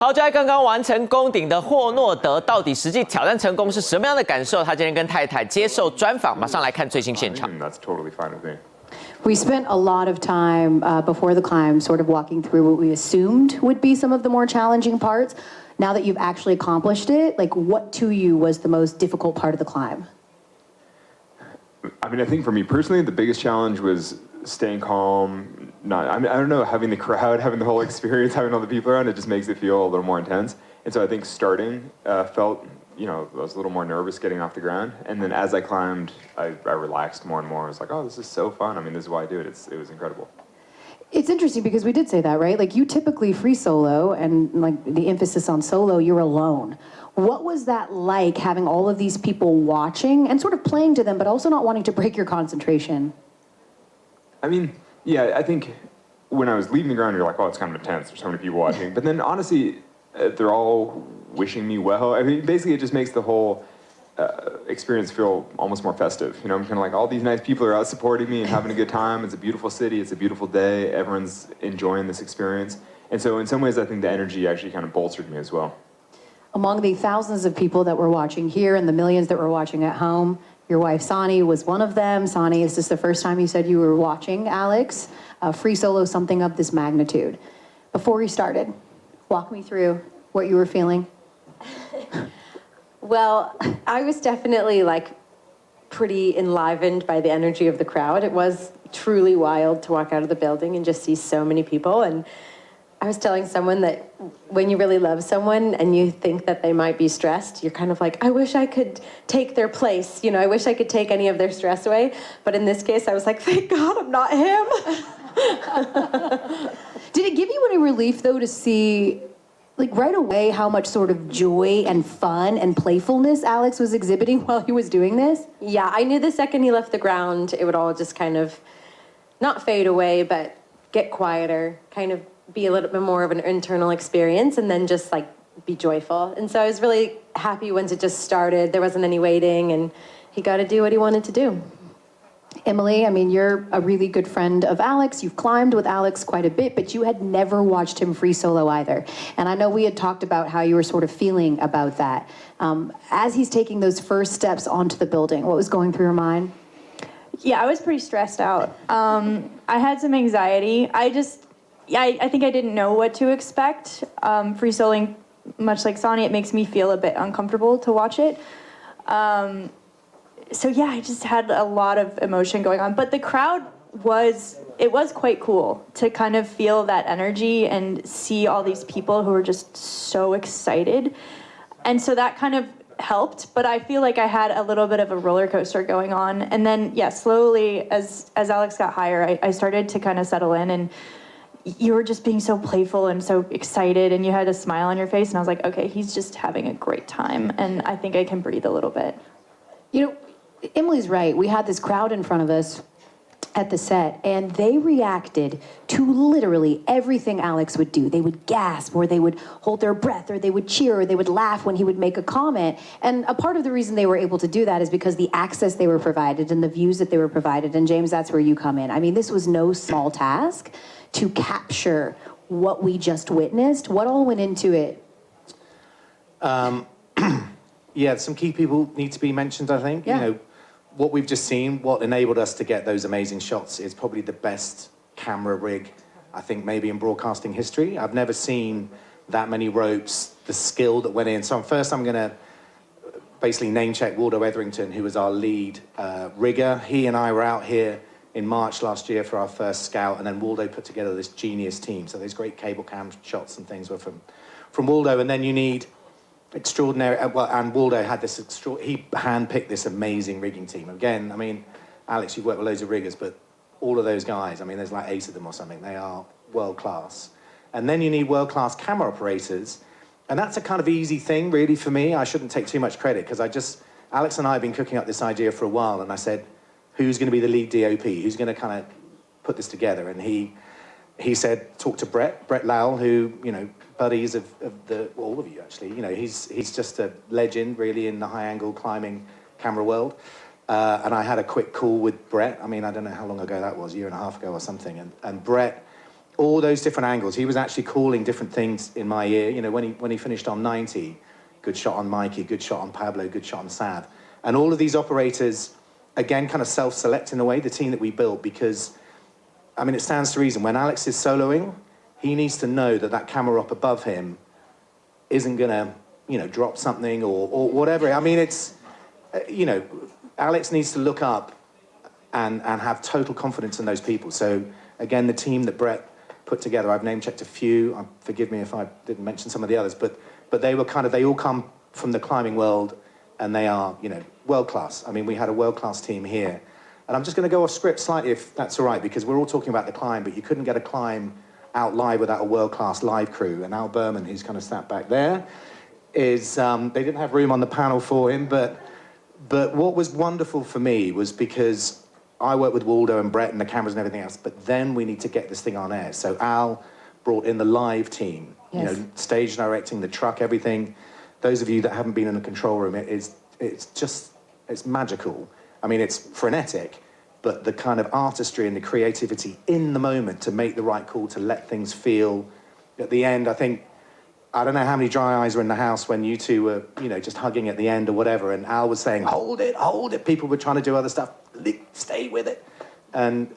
好，就在刚刚完成攻顶的霍诺德，到底实际挑战成功是什么样的感受？他今天跟太太接受专访，马上来看最新现场。We spent a lot of time before the climb sort of walking through what we assumed would be some of the more challenging parts. Now that you've actually accomplished it, like what to you was the most difficult part of the climb? I mean, I think for me personally, the biggest challenge was staying calm. I don't know, having the crowd, having the whole experience, having all the people around, it just makes it feel a little more intense. And so I think starting felt, I was a little more nervous getting off the ground. And then as I climbed, I relaxed more and more. I was like, oh, this is so fun. I mean, this is why I do it. It was incredible. It's interesting because we did say that, right? Like you typically free solo and like the emphasis on solo, you're alone. What was that like having all of these people watching and sort of playing to them, but also not wanting to break your concentration? I mean, yeah, I think when I was leaving the ground, you're like, oh, it's kind of intense. There's so many people watching. But then honestly, they're all wishing me well. I mean, basically it just makes the whole experience feel almost more festive. I'm kind of like, all these nice people are out supporting me and having a good time. It's a beautiful city. It's a beautiful day. Everyone's enjoying this experience. And so in some ways, I think the energy actually kind of bolstered me as well. Among the thousands of people that were watching here and the millions that were watching at home, your wife, Sani, was one of them. Sani, is this the first time you said you were watching Alex free solo something of this magnitude? Before you started, walk me through what you were feeling. Well, I was definitely pretty enlivened by the energy of the crowd. It was truly wild to walk out of the building and just see so many people. And I was telling someone that when you really love someone and you think that they might be stressed, you're kind of like, I wish I could take their place. I wish I could take any of their stress away. But in this case, I was like, thank God I'm not him. Did it give you any relief, though, to see, right away how much sort of joy and fun and playfulness Alex was exhibiting while he was doing this? Yeah, I knew the second he left the ground, it would all just kind of not fade away, but get quieter, kind of be a little bit more of an internal experience, and then just be joyful. And so I was really happy once it just started. There wasn't any waiting, and he got to do what he wanted to do. Emily, I mean, you're a really good friend of Alex. You've climbed with Alex quite a bit, but you had never watched him free solo either. And I know we had talked about how you were sort of feeling about that. As he's taking those first steps onto the building, what was going through your mind? Yeah, I was pretty stressed out. I had some anxiety. I think I didn't know what to expect. Free soloing, much like Sani, it makes me feel a bit uncomfortable to watch it. So yeah, I just had a lot of emotion going on. But the crowd was quite cool to kind of feel that energy and see all these people who were just so excited. And so that kind of helped, but I feel like I had a little bit of a roller coaster going on. And then, yeah, slowly, as Alex got higher, I started to kind of settle in, and you were just being so playful and so excited, and you had a smile on your face, and I was like, okay, he's just having a great time, and I think I can breathe a little bit. Emily's right. We had this crowd in front of us at the set, and they reacted to literally everything Alex would do. They would gasp, or they would hold their breath, or they would cheer, or they would laugh when he would make a comment. And a part of the reason they were able to do that is because the access they were provided and the views that they were provided. And James, that's where you come in. I mean, this was no small task to capture what we just witnessed. What all went into it? Yeah, some key people need to be mentioned, I think. Yeah. What we've just seen, what enabled us to get those amazing shots is probably the best camera rig, I think, maybe in broadcasting history. I've never seen that many ropes, the skill that went in. So first I'm going to basically name check Waldo Etherington, who was our lead rigger. He and I were out here in March last year for our first scout, and then Waldo put together this genius team. So those great cable cam shots and things were from Waldo. And then you need extraordinary, and Waldo had this he handpicked this amazing rigging team. Again, I mean, Alex, you've worked with loads of riggers, but all of those guys, I mean, there's like 8 of them or something. They are world class. And then you need world class camera operators. And that's a kind of easy thing, really, for me. I shouldn't take too much credit, because Alex and I have been cooking up this idea for a while, and I said, who's going to be the lead DOP? Who's going to kind of put this together? And he said, talk to Brett Lowell, who, buddies of all of you, actually. He's just a legend, really, in the high-angle climbing camera world. And I had a quick call with Brett. I mean, I don't know how long ago that was, a year and a half ago or something. And Brett all those different angles. He was actually calling different things in my ear. You know, when he finished on 90, good shot on Mikey, good shot on Pablo, good shot on Sav. And all of these operators, again, kind of self-select in a way, the team that we built, because, I mean, it stands to reason. When Alex is soloing, he needs to know that that camera up above him isn't going to, you know, drop something or whatever. I mean, it's, you know, Alex needs to look up and have total confidence in those people. So, again, the team that Brett put together, I've name-checked a few. Forgive me if I didn't mention some of the others, but they were kind of, they all come from the climbing world, and they are, you know, world-class. I mean, we had a world-class team here. And I'm just going to go off script slightly, if that's all right, because we're all talking about the climb, but you couldn't get a climb out live without a world-class live crew. And Al Berman, who's kind of sat back there, is, they didn't have room on the panel for him, but what was wonderful for me was because I work with Waldo and Brett and the cameras and everything else, but then we need to get this thing on air. So Al brought in the live team, you know, stage directing, the truck, everything. Those of you that haven't been in the control room, it's magical. I mean, it's frenetic, but the kind of artistry and the creativity in the moment to make the right call, to let things feel. At the end, I don't know how many dry eyes were in the house when you two were, you know, just hugging at the end or whatever, and Al was saying, hold it. People were trying to do other stuff. Stay with it. And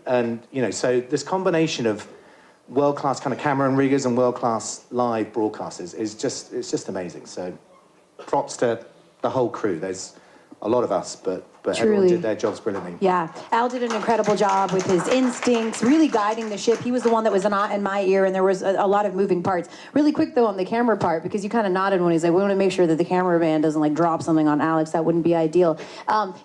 you know, so this combination of world-class kind of camera and riggers and world-class live broadcasters is just amazing. So props to the whole crew. There's a lot of us, but everyone did their jobs brilliantly. Yeah, Al did an incredible job with his instincts, really guiding the ship. He was the one that was in my ear, and there was a lot of moving parts. Really quick, though, on the camera part, because you kind of nodded when he's like, we want to make sure that the cameraman doesn't, like, drop something on Alex. That wouldn't be ideal.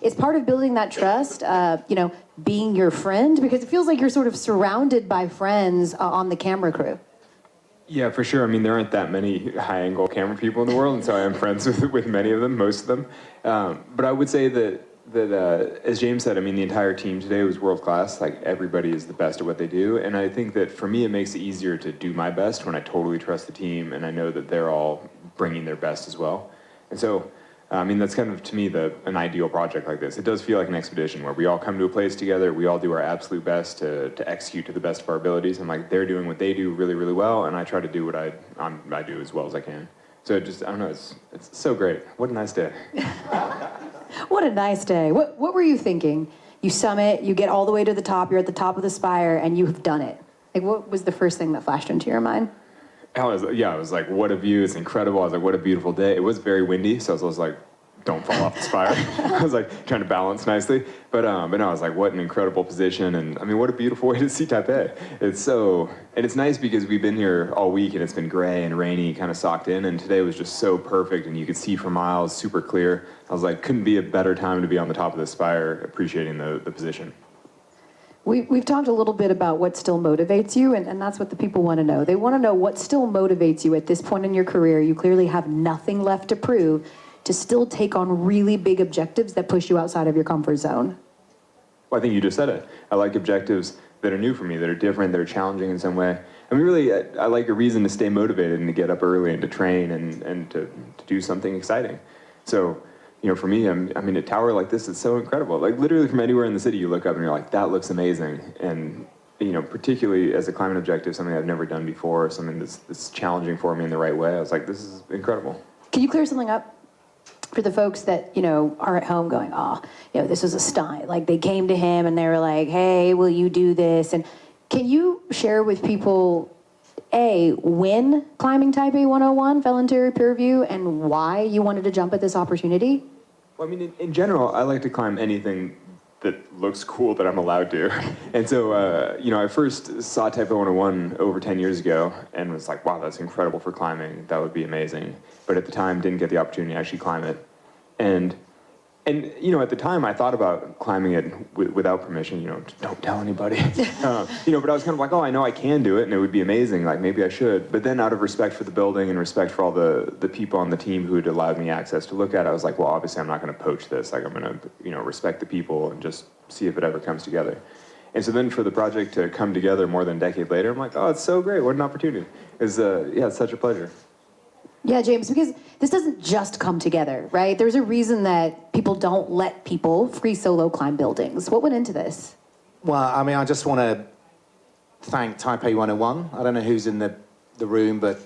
It's part of building that trust, you know, being your friend, because it feels like you're sort of surrounded by friends on the camera crew. Yeah, for sure. I mean, there aren't that many high-angle camera people in the world, and so I am friends with many of them, most of them. But I would say that as James said, I mean, the entire team today was world-class. Like, everybody is the best at what they do, and I think that for me, it makes it easier to do my best when I totally trust the team, and I know that they're all bringing their best as well. And so, I mean, that's kind of, to me, an ideal project like this. It does feel like an expedition where we all come to a place together, we all do our absolute best to execute to the best of our abilities, and like, they're doing what they do really, really well, and I try to do what I do as well as I can. So I don't know, it's so great. What a nice day. What a nice day. What were you thinking? You summit, you get all the way to the top, you're at the top of the spire, and you've done it. Like, what was the first thing that flashed into your mind? I was like, what a view, it's incredible. I was like, what a beautiful day. It was very windy, so I was like, don't fall off the spire. I was like trying to balance nicely. But no, I was like, what an incredible position. And I mean, what a beautiful way to see Taipei. And it's nice because we've been here all week and it's been gray and rainy, kind of socked in. And today was just so perfect and you could see for miles, super clear. I was like, couldn't be a better time to be on the top of the spire, appreciating the position. We've talked a little bit about what still motivates you, and that's what the people want to know. They want to know what still motivates you at this point in your career. You clearly have nothing left to prove, to still take on really big objectives that push you outside of your comfort zone. Well, I think you just said it. I like objectives that are new for me, that are different, that are challenging in some way. I mean, really, I like a reason to stay motivated and to get up early and to train and to do something exciting. So, you know, for me, I mean, a tower like this is so incredible. Like, literally from anywhere in the city, you look up and you're like, that looks amazing. And, you know, particularly as a climbing objective, something I've never done before, something that's challenging for me in the right way, I was like, this is incredible. Can you clear something up for the folks that, you know, are at home going, oh, you know, this was a stunt. Like, they came to him and they were like, hey, will you do this? And can you share with people, A, when Climbing Taipei 101 fell into your purview and why you wanted to jump at this opportunity? Well, I mean, in general, I like to climb anything that looks cool that I'm allowed to. And so, you know, I first saw Taipei 101 over 10 years ago and was like, wow, that's incredible for climbing. That would be amazing. But at the time, didn't get the opportunity to actually climb it. And you know, at the time, I thought about climbing it without permission, you know, don't tell anybody. You know, but I was kind of like, oh, I know I can do it, and it would be amazing, like, maybe I should. But then out of respect for the building and respect for all the people on the team who had allowed me access to look at it, I was like, well, obviously I'm not going to poach this. Like, I'm going to, you know, respect the people and just see if it ever comes together. And so then for the project to come together more than a decade later, I'm like, oh, it's so great. What an opportunity. It's such a pleasure. Yeah, James, because this doesn't just come together, right? There's a reason that people don't let people free solo climb buildings. What went into this? Well, I mean, I just want to thank Taipei 101. I don't know who's in the room, but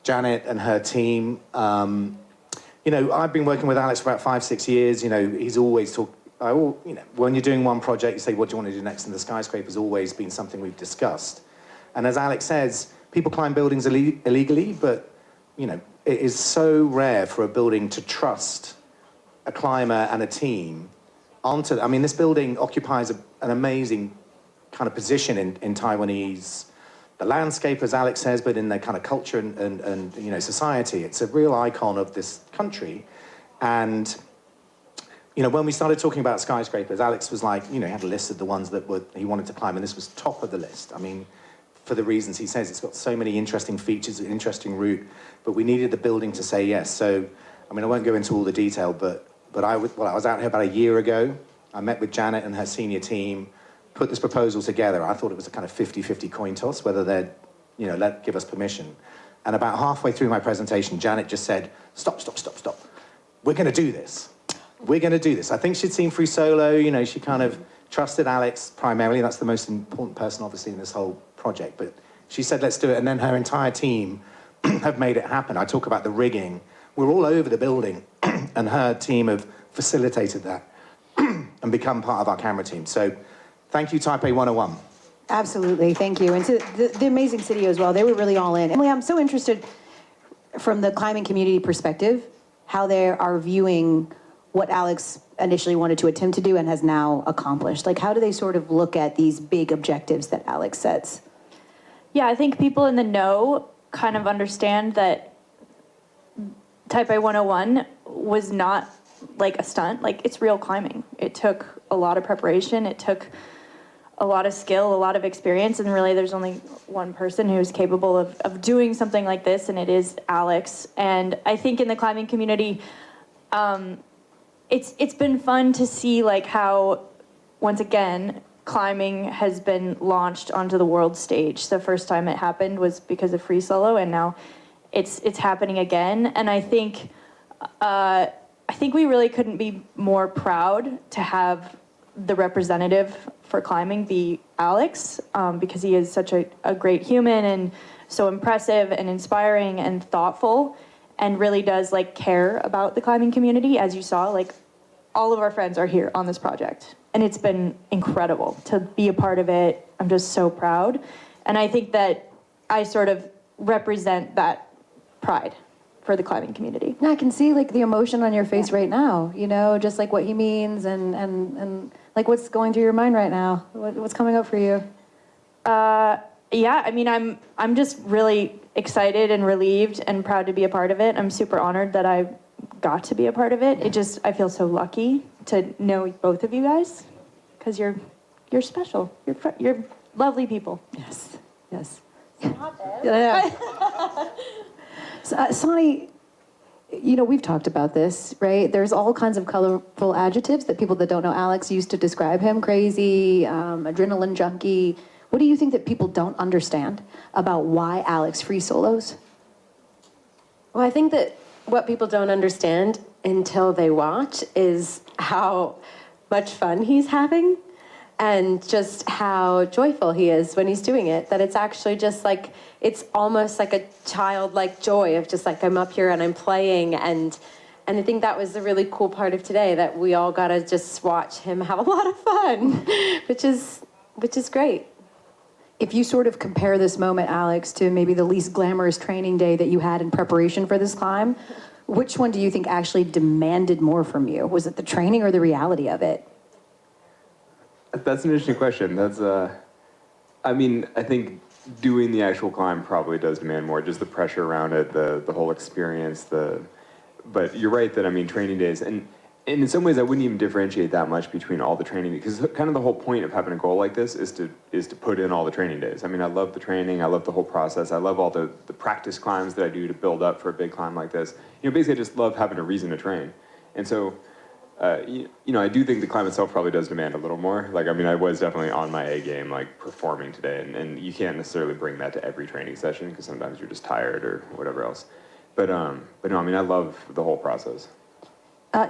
Janet and her team. You know, I've been working with Alex for about 5-6 years. You know, he's always when you're doing one project, you say, what do you want to do next? And the skyscraper's always been something we've discussed. And as Alex says, people climb buildings illegally, but, you know, it is so rare for a building to trust a climber and a team onto. I mean, this building occupies an amazing kind of position in Taiwanese, the landscape, as Alex says, but in their kind of culture and you know, society. It's a real icon of this country. And, you know, when we started talking about skyscrapers, Alex was like, you know, he had a list of the ones that he wanted to climb, and this was top of the list. I mean, for the reasons he says, it's got so many interesting features, an interesting route, but we needed the building to say yes. So, I mean, I won't go into all the detail, but I was out here about a year ago. I met with Janet and her senior team, put this proposal together. I thought it was a kind of 50-50 coin toss, whether they'd, you know, give us permission. And about halfway through my presentation, Janet just said, stop. We're going to do this. We're going to do this. I think she'd seen Free Solo. You know, she kind of trusted Alex primarily. That's the most important person, obviously, in this whole project. But she said, let's do it. And then her entire team have made it happen. I talk about the rigging. We're all over the building, and her team have facilitated that and become part of our camera team. So thank you, Taipei 101. Absolutely, thank you. And to the amazing city as well, they were really all in. Emily, I'm so interested from the climbing community perspective, how they are viewing what Alex initially wanted to attempt to do and has now accomplished. Like, how do they sort of look at these big objectives that Alex sets? Yeah, I think people in the know kind of understand that Taipei 101 was not like a stunt. Like, it's real climbing. It took a lot of preparation. It took a lot of skill, a lot of experience, and really there's only one person who's capable of doing something like this, and it is Alex. And I think in the climbing community, it's been fun to see like how, once again, climbing has been launched onto the world stage. The first time it happened was because of Free Solo, and now it's happening again. And I think we really couldn't be more proud to have the representative for climbing be Alex, because he is such a great human and so impressive and inspiring and thoughtful, and really does like care about the climbing community. As you saw, like all of our friends are here on this project, and it's been incredible to be a part of it. I'm just so proud, and I think that I sort of represent that pride for the climbing community. I can see like the emotion on your face right now, you know, just like what he means and like what's going through your mind right now. What's coming up for you? Yeah, I mean, I'm just really excited and relieved and proud to be a part of it. I'm super honored that I got to be a part of it. I feel so lucky to know both of you guys, because you're special. You're lovely people. Yes. Yeah. Sonny, you know, we've talked about this, right? There's all kinds of colorful adjectives that people that don't know Alex used to describe him. Crazy, adrenaline junkie. What do you think that people don't understand about why Alex free solos? Well, I think that what people don't understand until they watch is how much fun he's having and just how joyful he is when he's doing it. That it's actually just like, it's almost like a childlike joy of just like, I'm up here and I'm playing. And I think that was the really cool part of today, that we all got to just watch him have a lot of fun, which is great. If you sort of compare this moment, Alex, to maybe the least glamorous training day that you had in preparation for this climb, which one do you think actually demanded more from you? Was it the training or the reality of it? That's an interesting question. I mean, I think doing the actual climb probably does demand more, just the pressure around it, the whole experience, but you're right that, I mean, training days, and in some ways I wouldn't even differentiate that much between all the training, because kind of the whole point of having a goal like this is to put in all the training days. I mean, I love the training, I love the whole process, I love all the practice climbs that I do to build up for a big climb like this. You know, basically I just love having a reason to train. And so, you know, I do think the climb itself probably does demand a little more. Like, I mean, I was definitely on my A game, like performing today, and you can't necessarily bring that to every training session because sometimes you're just tired or whatever else. But no, I mean, I love the whole process.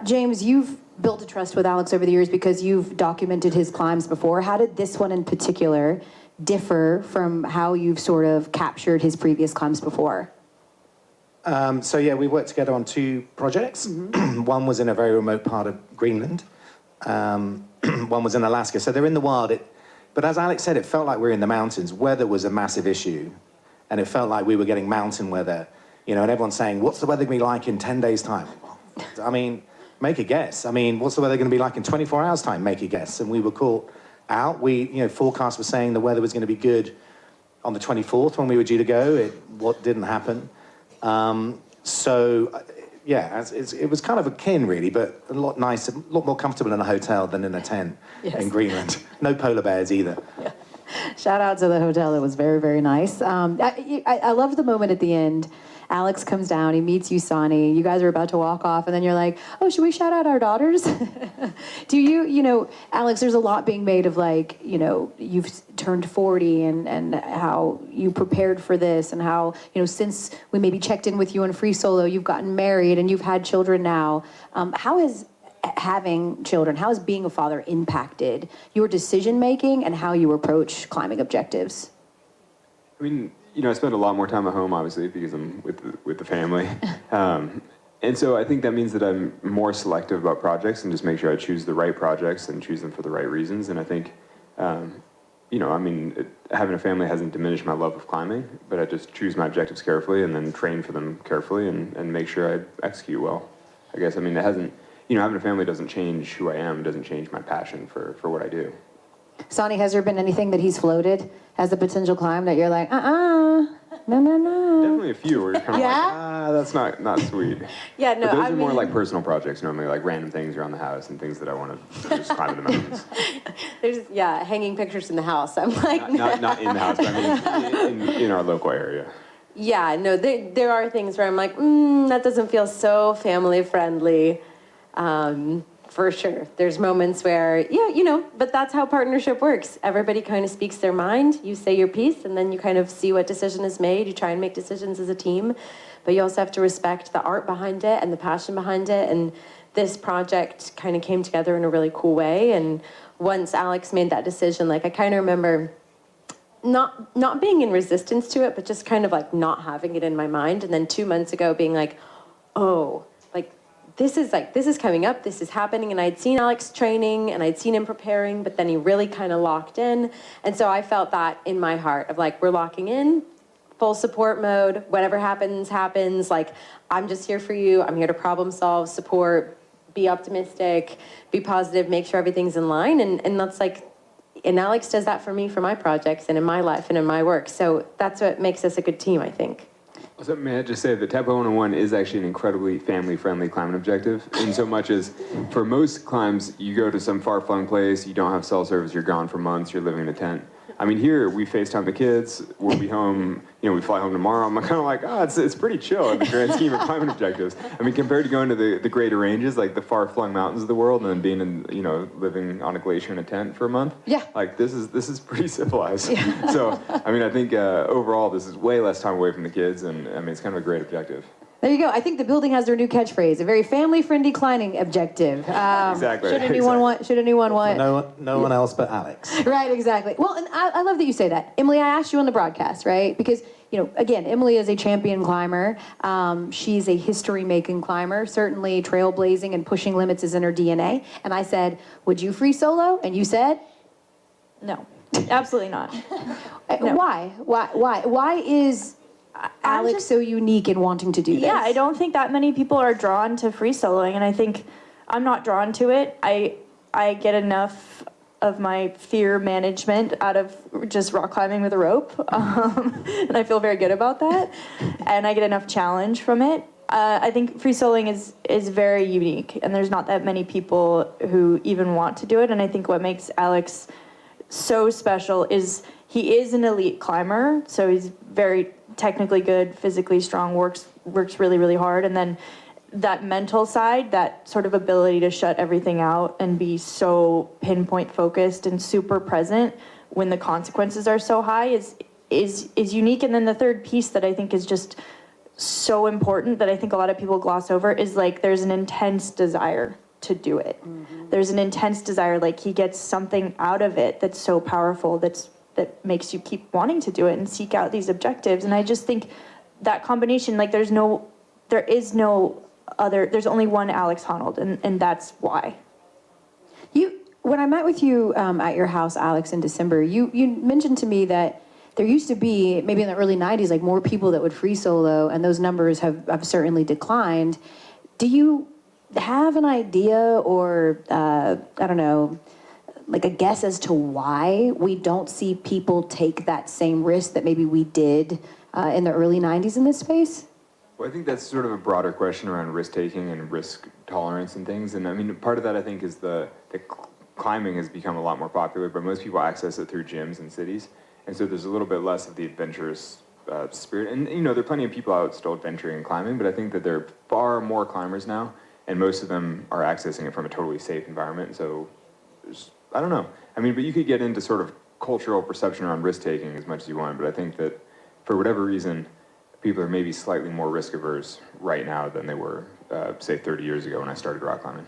James, you've built a trust with Alex over the years because you've documented his climbs before. How did this one in particular differ from how you've sort of captured his previous climbs before? So yeah, we worked together on 2 projects. One was in a very remote part of Greenland. One was in Alaska. So they're in the wild. But as Alex said, it felt like we were in the mountains. Weather was a massive issue. And it felt like we were getting mountain weather, you know, and everyone's saying, what's the weather going to be like in 10 days' time? I mean, make a guess. I mean, what's the weather going to be like in 24 hours' time? Make a guess. And we were caught out. Forecasts were saying the weather was going to be good on the 24th when we were due to go. What didn't happen. It was kind of akin, really, but a lot nicer, a lot more comfortable in a hotel than in a tent in Greenland. No polar bears either. Yeah. Shout out to the hotel. It was very, very nice. I loved the moment at the end. Alex comes down, he meets you, Sonny. You guys are about to walk off, and then you're like, oh, should we shout out our daughters? Do you, Alex, there's a lot being made of like, you've turned 40 and how you prepared for this and how, since we maybe checked in with you on Free Solo, you've gotten married and you've had children now. How has having children, how has being a father impacted your decision-making and how you approach climbing objectives? I mean, I spend a lot more time at home, obviously, because I'm with the family. And so I think that means that I'm more selective about projects and just make sure I choose the right projects and choose them for the right reasons. And I think, having a family hasn't diminished my love of climbing, but I just choose my objectives carefully and then train for them carefully and make sure I execute well. I guess, it hasn't, having a family doesn't change who I am, doesn't change my passion for what I do. Sonny, has there been anything that he's floated as a potential climb that you're like, no. Definitely a few where you're kind of that's not sweet. Yeah, no, but those are more like personal projects normally, like random things around the house and things that I want to just climb in the mountains. There's, hanging pictures in the house. I'm like... Not in the house, but I mean in our local area. Yeah, no, there are things where I'm like, that doesn't feel so family friendly. For sure. There's moments where, but that's how partnership works. Everybody kind of speaks their mind. You say your piece, and then you kind of see what decision is made. You try and make decisions as a team, but you also have to respect the art behind it and the passion behind it. And this project kind of came together in a really cool way. And once Alex made that decision, I kind of remember not being in resistance to it, but just kind of not having it in my mind. And then 2 months ago being like, oh, this is coming up, this is happening, and I'd seen Alex training, and I'd seen him preparing, but then he really kind of locked in, and so I felt that in my heart of we're locking in, full support mode, whatever happens, happens, I'm just here for you, I'm here to problem solve, support, be optimistic, be positive, make sure everything's in line, and that's and Alex does that for me, for my projects, and in my life, and in my work, so that's what makes us a good team, I think. So may I just say that Taipei 101 is actually an incredibly family-friendly climbing objective, in so much as for most climbs, you go to some far-flung place, you don't have cell service, you're gone for months, you're living in a tent. I mean, here, we FaceTime the kids, we'll be home, we fly home tomorrow. I'm kind of like, it's pretty chill in the grand scheme of climbing objectives. I mean, compared to going to the greater ranges, like the far-flung mountains of the world, and then being in, living on a glacier in a tent for a month. Yeah. This is pretty civilized. Yeah. So, I think overall, this is way less time away from the kids, and it's kind of a great objective. There you go. I think the building has their new catchphrase, a very family-friendly climbing objective. Exactly. Should anyone want? No one else but Alex. Right, exactly. Well, and I love that you say that. Emily, I asked you on the broadcast, right? Because, again, Emily is a champion climber. She's a history-making climber. Certainly trailblazing and pushing limits is in her DNA. And I said, would you free solo? And you said? No, absolutely not. No. Why? Why is Alex so unique in wanting to do this? Yeah, I don't think that many people are drawn to free soloing, and I think I'm not drawn to it. I get enough of my fear management out of just rock climbing with a rope, and I feel very good about that, and I get enough challenge from it. I think free soloing is very unique, and there's not that many people who even want to do it, and I think what makes Alex so special is he is an elite climber, so he's very technically good, physically strong, works really, really hard. And then that mental side, that sort of ability to shut everything out and be so pinpoint focused and super present when the consequences are so high is unique. And then the third piece that I think is just so important that I think a lot of people gloss over is there's an intense desire to do it. Mm-hmm. There's an intense desire, he gets something out of it that's so powerful, that's that makes you keep wanting to do it and seek out these objectives. And I just think that combination, like there's only one Alex Honnold, and that's why. When I met with you at your house, Alex, in December, you mentioned to me that there used to be, maybe in the early 90s, like more people that would free solo, and those numbers have certainly declined. Do you have an idea or, I don't know, like a guess as to why we don't see people take that same risk that maybe we did in the early 90s in this space? Well, I think that's sort of a broader question around risk-taking and risk tolerance and things. And I mean, part of that, I think, is the climbing has become a lot more popular, but most people access it through gyms and cities. And so there's a little bit less of the adventurous spirit. And, you know, there are plenty of people out still adventuring and climbing, but I think that there are far more climbers now, and most of them are accessing it from a totally safe environment. So, I don't know. I mean, but you could get into sort of cultural perception around risk-taking as much as you want, but I think that for whatever reason, people are maybe slightly more risk-averse right now than they were, say, 30 years ago when I started rock climbing.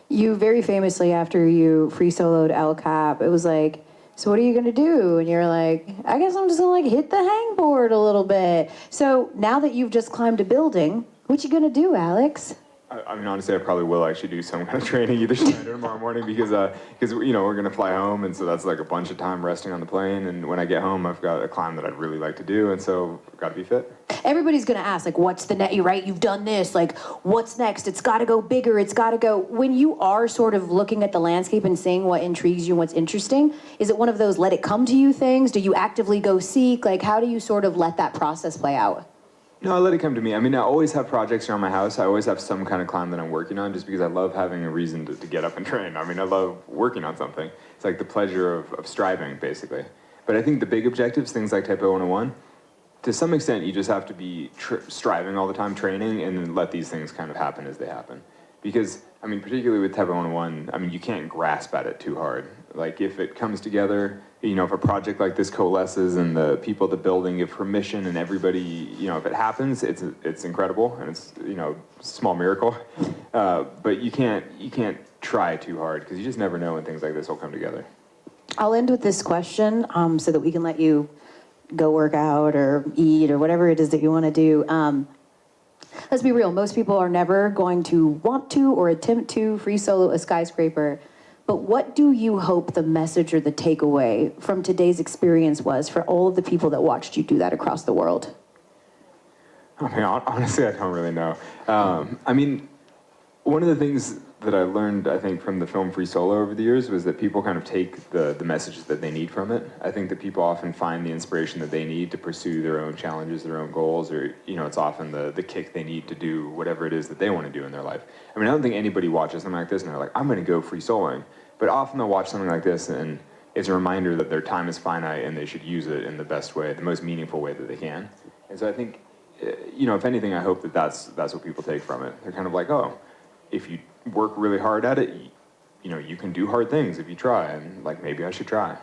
You very famously, after you free soloed El Cap, it was like, so what are you gonna do? And you're like, I guess I'm just gonna like hit the hangboard a little bit. So now that you've just climbed a building, what you gonna do, Alex? I mean, honestly, I probably will actually do some kind of training either tonight or tomorrow morning because you know, we're gonna fly home, and so that's like a bunch of time resting on the plane. And when I get home, I've got a climb that I'd really like to do, and so I've got to be fit. Everybody's gonna ask, like, what's the next? You're right, you've done this. Like, what's next? It's got to go bigger. It's got to go. When you are sort of looking at the landscape and seeing what intrigues you, what's interesting, is it one of those let it come to you things? Do you actively go seek? Like, how do you sort of let that process play out? No, I let it come to me. I mean, I always have projects around my house. I always have some kind of climb that I'm working on just because I love having a reason to get up and train. I mean, I love working on something. It's like the pleasure of striving, basically. But I think the big objectives, things like Taipei 101, to some extent, you just have to be striving all the time, training, and then let these things kind of happen as they happen. Because, I mean, particularly with Taipei 101, I mean, you can't grasp at it too hard. Like, if it comes together, you know, if a project like this coalesces and the people at the building give permission and everybody, you know, if it happens, it's incredible, and it's, you know, a small miracle. But you can't try too hard because you just never know when things like this will come together. I'll end with this question so that we can let you go work out or eat or whatever it is that you want to do. Let's be real. Most people are never going to want to or attempt to free solo a skyscraper. But what do you hope the message or the takeaway from today's experience was for all of the people that watched you do that across the world? I mean, honestly, I don't really know. I mean, one of the things that I learned, I think, from the film Free Solo over the years was that people kind of take the messages that they need from it. I think that people often find the inspiration that they need to pursue their own challenges, their own goals, or, you know, it's often the kick they need to do whatever it is that they want to do in their life. I mean, I don't think anybody watches something like this and they're like, I'm going to go free soloing. But often they'll watch something like this and it's a reminder that their time is finite and they should use it in the best way, the most meaningful way that they can. And so I think, you know, if anything, I hope that that's what people take from it. They're kind of like, oh, if you work really hard at it, you know, you can do hard things if you try, and like, maybe I should try.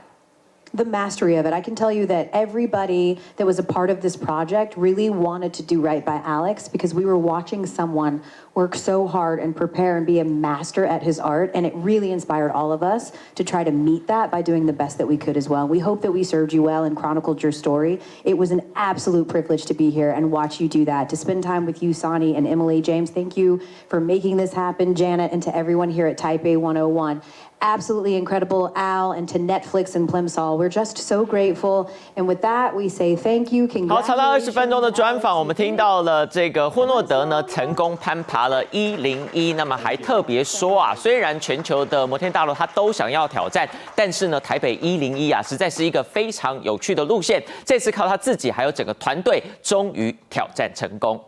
The mastery of it. I can tell you that everybody that was a part of this project really wanted to do right by Alex because we were watching someone work so hard and prepare and be a master at his art, and it really inspired all of us to try to meet that by doing the best that we could as well. We hope that we served you well and chronicled your story. It was an absolute privilege to be here and watch you do that, to spend time with you, Sonny and Emily. James, thank you for making this happen. Janet, and to everyone here at Taipei 101. Absolutely incredible, Al, and to Netflix and Plimsoll. We're just so grateful. And with that, we say thank you. 好，长达20分钟的专访，我们听到了这个霍诺德呢成功攀爬了101，那么还特别说啊，虽然全球的摩天大楼他都想要挑战，但是呢台北101啊，实在是一个非常有趣的路线。这次靠他自己还有整个团队，终于挑战成功。